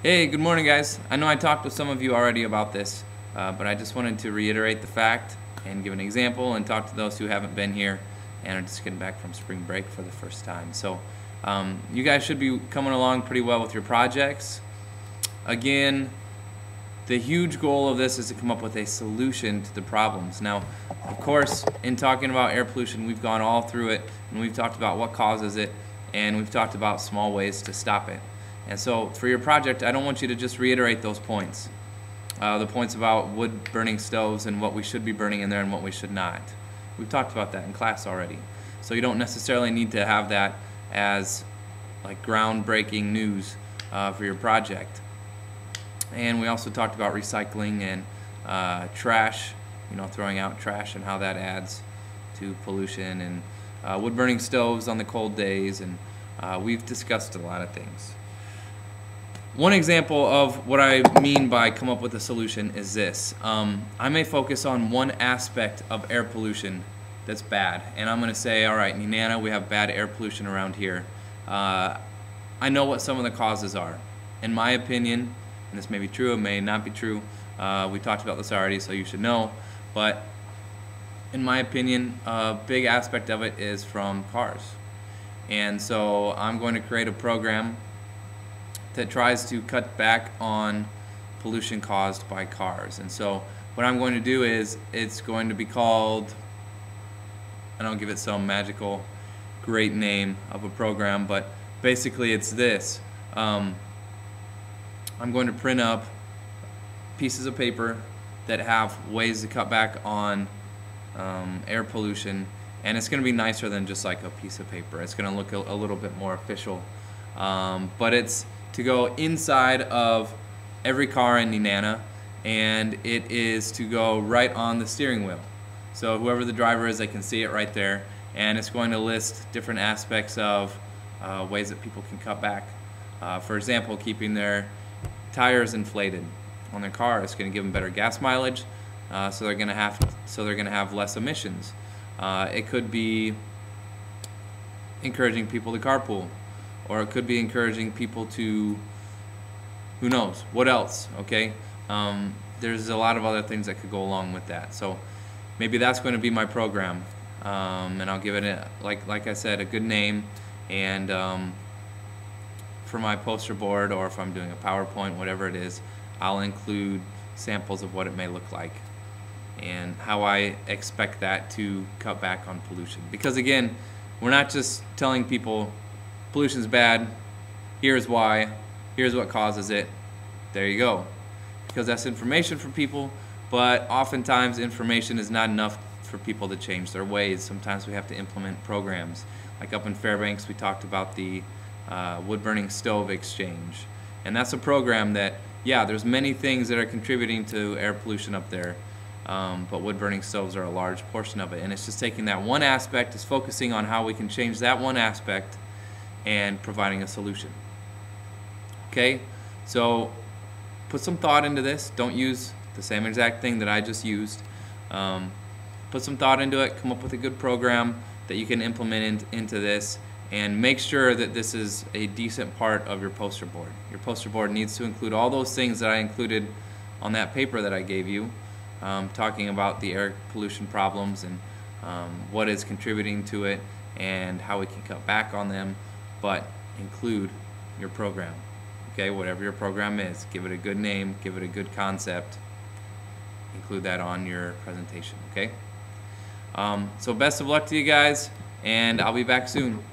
Hey, good morning, guys. I know I talked with some of you already about this, but I just wanted to reiterate the fact and give an example and talk to those who haven't been here and are just getting back from spring break for the first time. So you guys should be coming along pretty well with your projects. Again, the huge goal of this is to come up with a solution to the problems. Now, of course, in talking about air pollution, we've gone all through it, and we've talked about what causes it, and we've talked about small ways to stop it. And so for your project, I don't want you to just reiterate those points. The points about wood-burning stoves and what we should be burning in there and what we should not. We've talked about that in class already. So you don't necessarily need to have that as like groundbreaking news for your project. And we also talked about recycling and trash, throwing out trash and how that adds to pollution, and wood-burning stoves on the cold days, and we've discussed a lot of things. One example of what I mean by come up with a solution is this. I may focus on one aspect of air pollution that's bad, and I'm going to say, all right, in Nenana we have bad air pollution around here. I know what some of the causes are. In my opinion, and this may be true, it may not be true, we talked about this already, so you should know, but in my opinion, a big aspect of it is from cars. And so I'm going to create a program that tries to cut back on pollution caused by cars. And so what I'm going to do is, it's going to be called, I don't give it some magical great name of a program, but basically it's this. I'm going to print up pieces of paper that have ways to cut back on air pollution, and it's going to be nicer than just like a piece of paper. It's going to look a little bit more official, but it's to go inside of every car in Nenana, and it is to go right on the steering wheel. So whoever the driver is, they can see it right there, and it's going to list different aspects of ways that people can cut back. For example, keeping their tires inflated on their car is going to give them better gas mileage, so they're going to have less emissions. It could be encouraging people to carpool, or it could be encouraging people to, who knows, what else, okay? There's a lot of other things that could go along with that. So maybe that's going to be my program, and I'll give it, like I said, a good name, and for my poster board, or if I'm doing a PowerPoint, whatever it is, I'll include samples of what it may look like and how I expect that to cut back on pollution. Because again, we're not just telling people pollution's bad, here's why, here's what causes it, there you go. Because that's information for people, but oftentimes information is not enough for people to change their ways. Sometimes we have to implement programs. Like up in Fairbanks, we talked about the wood-burning stove exchange. And that's a program that, yeah, there's many things that are contributing to air pollution up there, but wood-burning stoves are a large portion of it. And it's just taking that one aspect, is focusing on how we can change that one aspect and providing a solution. Okay, so put some thought into this. Don't use the same exact thing that I just used. Put some thought into it, come up with a good program that you can implement into this, and make sure that this is a decent part of your poster board. Your poster board needs to include all those things that I included on that paper that I gave you, talking about the air pollution problems and what is contributing to it and how we can cut back on them, but include your program. Okay, whatever your program is, give it a good name, give it a good concept, include that on your presentation, okay? So best of luck to you guys, and I'll be back soon.